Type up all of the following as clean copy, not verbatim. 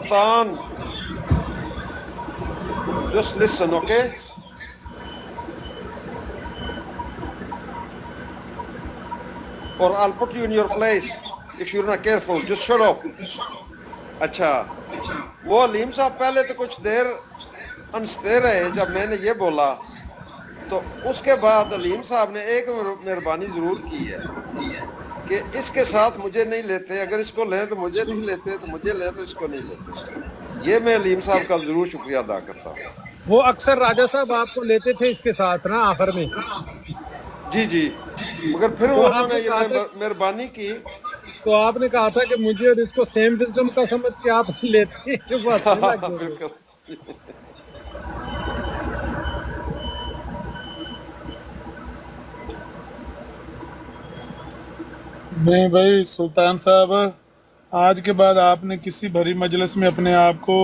Sultan, just listen, okay? Or I'll put you in your place if you're not careful. Just shut up. अच्छा, वो अलीम साहब पहले तो कुछ देर हंसते रहे जब मैंने ये बोला, तो उसके बाद अलीम साहब ने एक मेहरबानी जरूर की है कि इसके साथ मुझे नहीं लेते, अगर इसको लें तो मुझे नहीं लेते, तो मुझे लें तो इसको नहीं लेते। ये मैं अलीम साहब का जरूर शुक्रिया अदा करता हूँ। वो अक्सर राजा साहब आपको लेते थे इसके साथ ना आखिर में। जी जी, मगर फिर तो उन्होंने ये मेहरबानी की, तो आपने कहा था कि मुझे और इसको सेम विजडम का समझ के आप लेते हैं। बिल्कुल। नहीं भाई सुल्तान साहब, आज के बाद आपने किसी भरी मजलिस में अपने आप को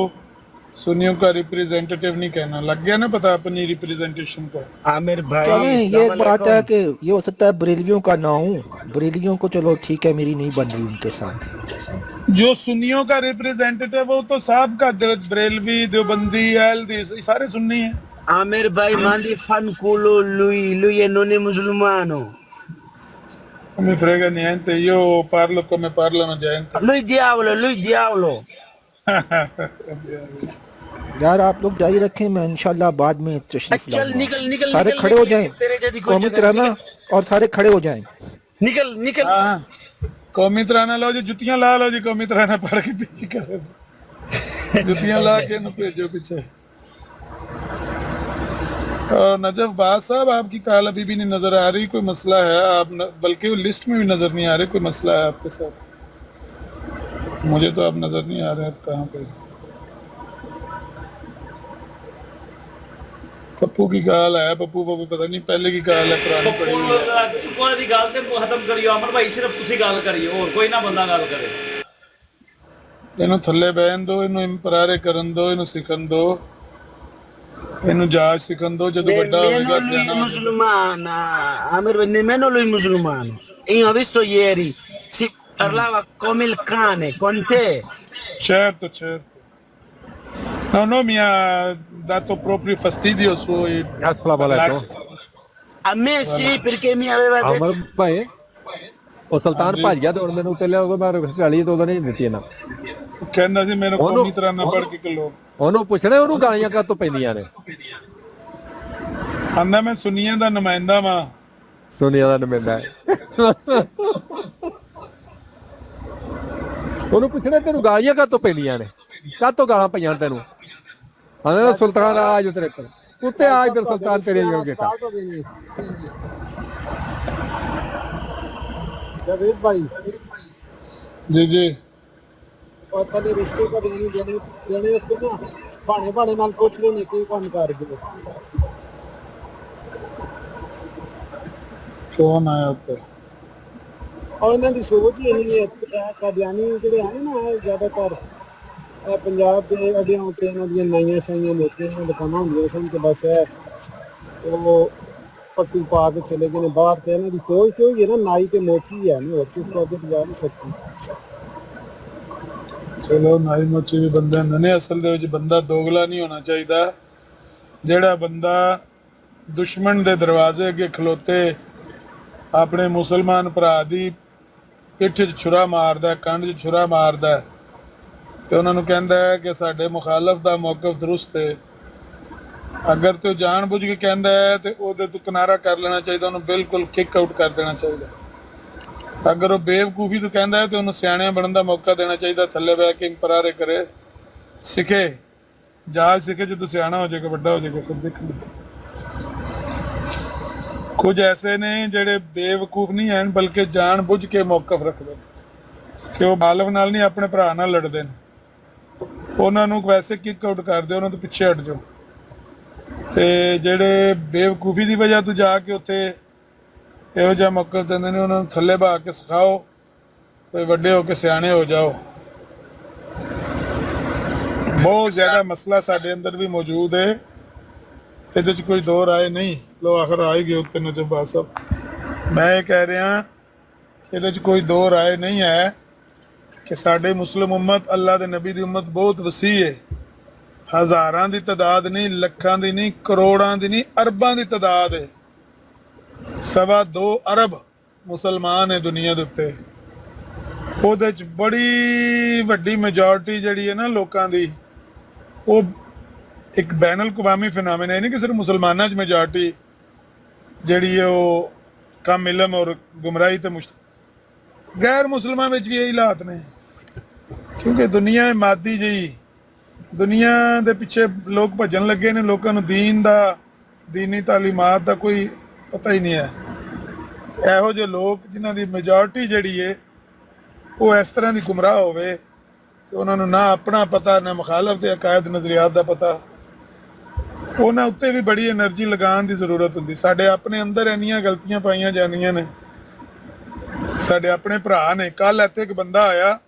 सुन्नियों का रिप्रेजेंटेटिव नहीं कहना। लग गया ना पता अपनी रिप्रेजेंटेशन का। आमिर भाई चलें, ये बात है कि ये हो सकता है बरेलियों का ना हो, बरेलियों को चलो ठीक है, मेरी नहीं बन रही उनके साथ। जो सुन्नियों का रिप्रेजेंटेटिव वो तो साहब का बरेलवी, देवबंदी, अहलदी सारे सुन्नी हैं। आमिर भाई मांदी फन कुलो lui non è musulmano. Mi frega niente, io parlo come parlano gente. Lui diavolo. यार आप लोग जारी रखें, मैं इंशाल्लाह बाद में तशरीफ चल लाऊंगा। निकल सारे खड़े हो जाएं, कौमी तराना और सारे खड़े हो जाएं। निकल। हाँ, कौमी तराना लो जी, जुतियां ला लो जी, कौमी तराना पढ़ के पीछे करो जी, जुतियां ला के न भेजो पीछे। नजफ बाज साहब, आपकी कॉल अभी भी नहीं नजर आ रही, कोई मसला है? आप बल्कि वो लिस्ट में भी नजर नहीं आ रहे, कोई मसला है आपके साथ? मुझे तो आप नजर नहीं आ रहे, आप कहाँ पे? पप्पू की गाल है, पप्पू पता नहीं पहले की गाल है, पुरानी पड़ी हुई है। चुका दी गाल से खत्म करियो अमर भाई, सिर्फ तुसी गाल करियो और कोई ना बंदा गाल करे। ਇਹਨੂੰ ਥੱਲੇ ਬਹਿਣ ਦਿਓ, ਇਹਨੂੰ ਇੰਪਰਾਰੇ ਕਰਨ ਦਿਓ, ਇਹਨੂੰ ਸਿੱਖਣ ਦਿਓ, ਇਹਨੂੰ ਜਾਚ ਸਿੱਖਣ ਦਿਓ। ਜਦੋਂ ਵੱਡਾ ਹੋਵੇਗਾ ਸਿਆਣਾ musulmana. Amir nemmeno lui musulmano. Io ho visto ieri si parlava come il cane con te. Certo. No, mi ha dato proprio fastidio sui अस्सलाम वालेकुम। A me sì, perché mi aveva detto ਅਮਰ ਭਾਈ ਉਹ ਸੁਲਤਾਨ ਭੱਜ ਗਿਆ ਤੇ ਹੁਣ ਮੈਨੂੰ ਚੱਲਿਆ ਉਹ ਮੈਂ ਰਿਕਵੈਸਟ ਵਾਲੀ ਤੋਂ ਨਹੀਂ ਦਿੱਤੀ ਨਾ। ਕਹਿੰਦਾ ਸੀ ਮੈਨੂੰ ਕੌਮੀ ਤਰ੍ਹਾਂ ਨਾ ਪੜ ਕੇ ਕਿਲੋ। ਉਹਨੂੰ ਪੁੱਛਣਾ ਉਹਨੂੰ ਗਾਲੀਆਂ ਕਾਹਤੋਂ ਪੈਂਦੀਆਂ ਨੇ। ਆਂਦਾ ਮੈਂ ਸੁਨੀਆਂ ਦਾ ਨੁਮਾਇੰਦਾ ਵਾਂ। ਸੁਨੀਆਂ ਦਾ ਨੁਮਾਇੰਦਾ ਉਹਨੂੰ ਪੁੱਛਣਾ ਤੈਨੂੰ ਗਾਲੀਆਂ ਕਾਹਤੋਂ ਪੈਂਦੀਆਂ ਨੇ, ਕਾਹਤੋਂ ਗਾਲਾਂ ਪਈਆਂ ਤੈਨੂੰ? ਆਂਦਾ ਸੁਲਤਾਨ ਆ ਜੋ ਤੇਰੇ ਕੋਲ ਕੁੱਤੇ ਆ ਇਧਰ, ਸੁਲਤਾਨ ਤੇਰੇ ਜੋ ਬੇਟਾ। जावेद भाई जी और तने रिश्ते का देने उसको ना भाने नाल पूछ रहे ने कोई काम कर दे। कौन आया ऊपर? और इन्हां दी सोच ही नहीं है, कादियानी जेडे हैं ना ज्यादातर पंजाब के अड्डियां उत्ते इन्हां दी नाइयां शाइयां लेके दुकानां होंदियां सन ते बस वो पट्टू पा के चले गए बाहर। तो इन्हां दी सोच तो ये ना नाई ते मोची है ना, और किस को आगे जा नहीं सकती। ਚਲੋ ਨਾਈ ਮੋਚੀ ਵੀ ਬੰਦੇ ਹੁੰਦੇ ਨੇ, ਅਸਲ ਦੇ ਵਿੱਚ ਬੰਦਾ ਦੋਗਲਾ ਨਹੀਂ ਹੋਣਾ ਚਾਹੀਦਾ। ਜਿਹੜਾ ਬੰਦਾ ਦੁਸ਼ਮਣ ਦੇ ਦਰਵਾਜ਼ੇ ਅੱਗੇ ਖਲੋਤੇ ਆਪਣੇ ਮੁਸਲਮਾਨ ਭਰਾ ਦੀ ਪਿੱਠ 'ਚ ਛੁਰਾ ਮਾਰਦਾ, ਕੰਨ 'ਚ ਛੁਰਾ ਮਾਰਦਾ ਤੇ ਉਹਨਾਂ ਨੂੰ ਕਹਿੰਦਾ ਹੈ ਕਿ ਸਾਡੇ ਮੁਖਾਲਫ ਦਾ ਮੌਕਫ ਦਰੁਸਤ ਹੈ। ਅਗਰ ਤੇ ਜਾਣ ਬੁੱਝ ਕੇ ਕਹਿੰਦਾ ਹੈ ਤੇ ਉਹਦੇ ਤੋਂ ਕਿਨਾਰਾ ਕਰ ਲੈਣਾ ਚਾਹੀਦਾ, ਉਹਨੂੰ ਬਿਲਕੁਲ ਕਿੱਕ ਆਊਟ ਕਰ ਦੇਣਾ ਚਾਹੀਦਾ। ਅਗਰ ਉਹ ਬੇਵਕੂਫੀ ਤੋਂ ਕਹਿੰਦਾ ਹੈ ਤੇ ਉਹਨੂੰ ਸਿਆਣਿਆਂ ਬਣਨ ਦਾ ਮੌਕਾ ਦੇਣਾ ਚਾਹੀਦਾ, ਥੱਲੇ ਬਹਿ ਕੇ ਇੰਪਰਾਰੇ ਕਰੇ, ਸਿੱਖੇ, ਜਾਚ ਸਿੱਖੇ। ਜਦੋਂ ਸਿਆਣਾ ਹੋ ਜਾਏਗਾ, ਵੱਡਾ ਹੋ ਜਾਏਗਾ, ਫਿਰ ਦੇਖਣਾ। ਕੁਝ ਐਸੇ ਨੇ ਜਿਹੜੇ ਬੇਵਕੂਫ ਨਹੀਂ ਹਨ, ਬਲਕਿ ਜਾਣ ਬੁੱਝ ਕੇ ਮੌਕਫ ਰੱਖਦੇ ਨੇ ਕਿ ਉਹ ਬਾਲਵ ਨਾਲ ਨਹੀਂ ਆਪਣੇ ਭਰਾ ਨਾਲ ਲੜਦੇ ਨੇ। ਉਹਨਾਂ ਨੂੰ ਵੈਸੇ ਕਿੱਕ ਆਊਟ ਕਰਦੇ, ਉਹਨਾਂ ਤੋਂ ਪਿੱਛੇ ਹਟ ਜਾਓ। ਤੇ ਜਿਹੜੇ ਬੇਵਕੂਫੀ ਦੀ ਵਜ੍ਹਾ ਤੋਂ ਜਾ ਕੇ ਉੱਥੇ ਇਹੋ ਜਿਹਾ ਮੌਕਾ ਦਿੰਦੇ ਨੇ, ਉਹਨਾਂ ਨੂੰ ਥੱਲੇ ਬਹਾ ਕੇ ਸਿਖਾਓ, ਤੇ ਵੱਡੇ ਹੋ ਕੇ ਸਿਆਣੇ ਹੋ ਜਾਓ। ਬਹੁਤ ਜ਼ਿਆਦਾ ਮਸਲਾ ਸਾਡੇ ਅੰਦਰ ਵੀ ਮੌਜੂਦ ਹੈ, ਇਹਦੇ 'ਚ ਕੋਈ ਦੋ ਰਾਏ ਨਹੀਂ। ਲੋ ਆਖਰ ਆ ਹੀ ਗਏ ਉੱਤੇ ਨਜਮ ਬਾਦ ਸਾਹਿਬ। ਮੈਂ ਇਹ ਕਹਿ ਰਿਹਾ ਇਹਦੇ 'ਚ ਕੋਈ ਦੋ ਰਾਏ ਨਹੀਂ ਹੈ ਕਿ ਸਾਡੇ ਮੁਸਲਿਮ ਉਮਤ ਅੱਲਾ ਦੇ ਨਬੀ ਦੀ ਉਮਤ ਬਹੁਤ ਵਸੀ ਹੈ। ਹਜ਼ਾਰਾਂ ਦੀ ਤਾਦਾਦ ਨਹੀਂ, ਲੱਖਾਂ ਦੀ ਨਹੀਂ, ਕਰੋੜਾਂ ਦੀ ਨਹੀਂ, ਅਰਬਾਂ ਦੀ ਤਾਦਾਦ ਹੈ। 2.25 ਅਰਬ ਮੁਸਲਮਾਨ ਹੈ ਦੁਨੀਆ ਦੇ ਉੱਤੇ। ਉਹਦੇ ਚ ਬੜੀ ਵੱਡੀ ਮੈਜੋਰਟੀ ਜਿਹੜੀ ਹੈ ਨਾ ਲੋਕਾਂ ਦੀ, ਉਹ ਇੱਕ ਬੈਨ ਅਲ-ਕਵਾਮੀ ਫਿਨਾਮੀਨਾ ਨਹੀਂ ਕਿ ਸਿਰਫ ਮੁਸਲਮਾਨਾਂ ਚ ਮੈਜੋਰਟੀ ਜਿਹੜੀ ਹੈ ਉਹ ਕਮ ਇਲਮ ਔਰ ਗੁੰਮਰਾਹੀ ਤੇ ਗੈਰ ਮੁਸਲਮਾਨ ਵਿੱਚ ਵੀ ਇਹੀ ਹਾਲਾਤ ਨੇ। ਕਿਉਂਕਿ ਦੁਨੀਆ ਮਾਦੀ ਜਿਹੀ, ਦੁਨੀਆ ਦੇ ਪਿੱਛੇ ਲੋਕ ਭੱਜਣ ਲੱਗੇ ਨੇ। ਲੋਕਾਂ ਨੂੰ ਦੀਨ ਦਾ, ਦੀਨੀ ਤਾਲੀਮਾਤ ਦਾ ਕੋਈ ਪਤਾ ਹੀ ਨਹੀਂ ਹੈ। ਇਹੋ ਜਿਹੇ ਲੋਕ ਜਿਨ੍ਹਾਂ ਦੀ ਮੈਜੋਰਟੀ ਜਿਹੜੀ ਹੈ ਉਹ ਇਸ ਤਰ੍ਹਾਂ ਦੀ ਗੁੰਮਰਾਹ ਹੋਵੇ ਤੇ ਉਹਨਾਂ ਨੂੰ ਨਾ ਆਪਣਾ ਪਤਾ, ਨਾ ਮੁਖਾਲਫ ਦੇ ਅਕਾਇਦ ਨਜ਼ਰੀਆਤ ਦਾ ਪਤਾ, ਉਹਨਾਂ ਉੱਤੇ ਵੀ ਬੜੀ એનર્ਜੀ ਲਗਾਉਣ ਦੀ ਜ਼ਰੂਰਤ ਹੁੰਦੀ। ਸਾਡੇ ਆਪਣੇ ਅੰਦਰ ਇੰਨੀਆਂ ਗਲਤੀਆਂ ਪਾਈਆਂ ਜਾਂਦੀਆਂ ਨੇ। ਸਾਡੇ ਆਪਣੇ ਭਰਾ ਨੇ, ਕੱਲ ਇੱਥੇ ਇੱਕ ਬੰਦਾ ਆਇਆ,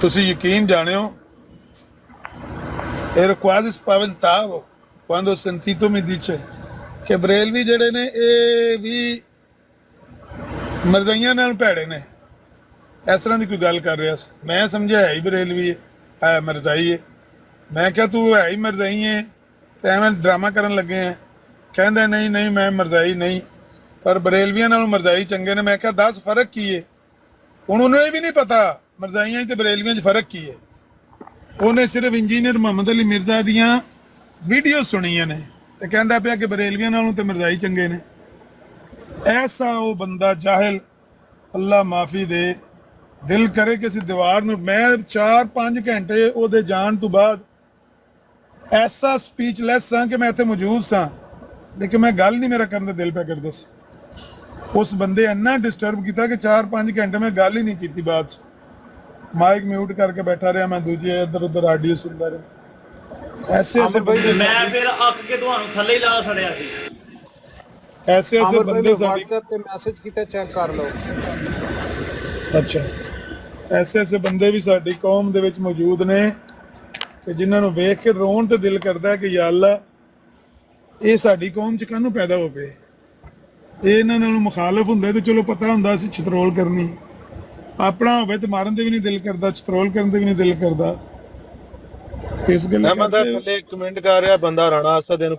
ਤੁਸੀਂ ਯਕੀਨ ਜਾਣਿਓ, ero quasi spaventavo quando ho sentito mi dice ਕਿ ਬਰੇਲਵੀ ਜਿਹੜੇ ਨੇ ਇਹ ਵੀ ਮਰਜ਼ਾਈਆਂ ਨਾਲ ਭੈੜੇ ਨੇ। ਇਸ ਤਰ੍ਹਾਂ ਦੀ ਕੋਈ ਗੱਲ ਕਰ ਰਿਹਾ ਸੀ। ਮੈਂ ਸਮਝਿਆ ਹੈ ਹੀ ਬਰੇਲਵੀ ਹੈ, ਮਰਜ਼ਾਈ ਹੈ। ਮੈਂ ਕਿਹਾ ਤੂੰ ਹੈ ਹੀ ਮਰਜ਼ਾਈ ਹੈ ਤੇ ਐਵੇਂ ਡਰਾਮਾ ਕਰਨ ਲੱਗੇ ਆ। ਕਹਿੰਦਾ ਨਹੀਂ ਨਹੀਂ ਮੈਂ ਮਰਜ਼ਾਈ ਨਹੀਂ, ਪਰ ਬਰੇਲਵੀਆਂ ਨਾਲੋਂ ਮਰਜ਼ਾਈ ਚੰਗੇ ਨੇ। ਮੈਂ ਕਿਹਾ ਦੱਸ ਫਰਕ ਕੀ ਹੈ? ਹੁਣ ਉਹਨੂੰ ਇਹ ਵੀ ਨਹੀਂ ਪਤਾ ਮਰਜ਼ਾਈਆਂ ਤੇ ਬਰੇਲਵੀਆਂ 'ਚ ਫਰਕ ਕੀ ਹੈ। ਉਹਨੇ ਸਿਰਫ ਇੰਜੀਨੀਅਰ ਮੁਹੰਮਦ ਅਲੀ ਮਿਰਜ਼ਾ ਦੀਆਂ ਵੀਡੀਓ ਸੁਣੀਆਂ ਨੇ ਤੇ ਕਹਿੰਦਾ ਪਿਆ ਕਿ ਬਰੇਲਵੀਆਂ ਨਾਲੋਂ ਤੇ ਮਰਜ਼ਾਈ ਚੰਗੇ ਨੇ। ਐਸਾ ਉਹ ਬੰਦਾ ਜਾਹਿਲ, ਅੱਲਾ ਮਾਫੀ ਦੇ। ਦਿਲ ਕਰੇ ਕਿ ਅਸੀਂ ਦੀਵਾਰ ਨੂੰ, ਮੈਂ 4-5 ਘੰਟੇ ਉਹਦੇ ਜਾਣ ਤੋਂ ਬਾਅਦ ਐਸਾ ਸਪੀਚਲੈਸ ਸਾਂ ਕਿ ਮੈਂ ਇੱਥੇ ਮੌਜੂਦ ਸਾਂ, ਲੇਕਿਨ ਮੈਂ ਗੱਲ ਨਹੀਂ ਮੇਰਾ ਕਰਨ ਦਾ ਦਿਲ ਪਿਆ ਕਰਦਾ ਸੀ। ਉਸ ਬੰਦੇ ਇੰਨਾ ਡਿਸਟਰਬ ਕੀਤਾ ਕਿ 4-5 ਘੰਟੇ ਮੈਂ ਗੱਲ ਹੀ ਨਹੀਂ ਕੀਤੀ। ਬਾਅਦ 'ਚ ਮਾਈਕ ਮਿਊਟ ਕਰਕੇ ਬੈਠਾ ਰਿਹਾ, ਮੈਂ ਦੂਜੇ ਇੱਧਰ ਉੱਧਰ ਆਡੀਓ ਸੁਣਦਾ ਰਿਹਾ। ਐਸੇ ਬੰਦੇ, ਮੈਂ ਫਿਰ ਅੱਕ ਕੇ ਤੁਹਾਨੂੰ ਥੱਲੇ ਹੀ ਲਾ ਛੜਿਆ ਸੀ। ਐਸੇ ਬੰਦੇ ਸਾਡੀ WhatsApp ਤੇ ਮੈਸੇਜ ਕੀਤਾ, ਚੈੱਕ ਕਰ ਲਓ। ਅੱਛਾ, ਐਸੇ ਬੰਦੇ ਵੀ ਸਾਡੀ ਕੌਮ ਦੇ ਵਿੱਚ ਮੌਜੂਦ ਨੇ ਕਿ ਜਿਨ੍ਹਾਂ ਨੂੰ ਵੇਖ ਕੇ ਰੋਣ ਤੇ ਦਿਲ ਕਰਦਾ ਹੈ ਕਿ ਯਾ ਅੱਲਾ ਇਹ ਸਾਡੀ ਕੌਮ 'ਚ ਕਾਹਨੂੰ ਪੈਦਾ ਹੋ ਪਏ। ਇਹ ਇਹਨਾਂ ਨਾਲੋਂ ਮੁਖਾਲਫ ਹੁੰਦੇ ਤੇ ਚਲੋ ਪਤਾ ਹੁੰਦਾ ਸੀ ਚਤਰੋਲ ਕਰਨੀ, ਆਪਣਾ ਹੋਵੇ ਤੇ ਮਾਰਨ ਦੇ ਵੀ ਨਹੀਂ ਦਿਲ ਕਰਦਾ, ਚਤਰੋਲ ਕਰਨ ਦੇ ਵੀ ਨਹੀਂ ਦਿਲ ਕਰਦਾ। ਇਸ ਗੱਲ ਮੈਂ ਥੱਲੇ ਕਮੈਂਟ ਕਰ ਰਿਹਾ ਬੰਦਾ ਰਾਣਾ ਅਸਦ ਇਹਨੂੰ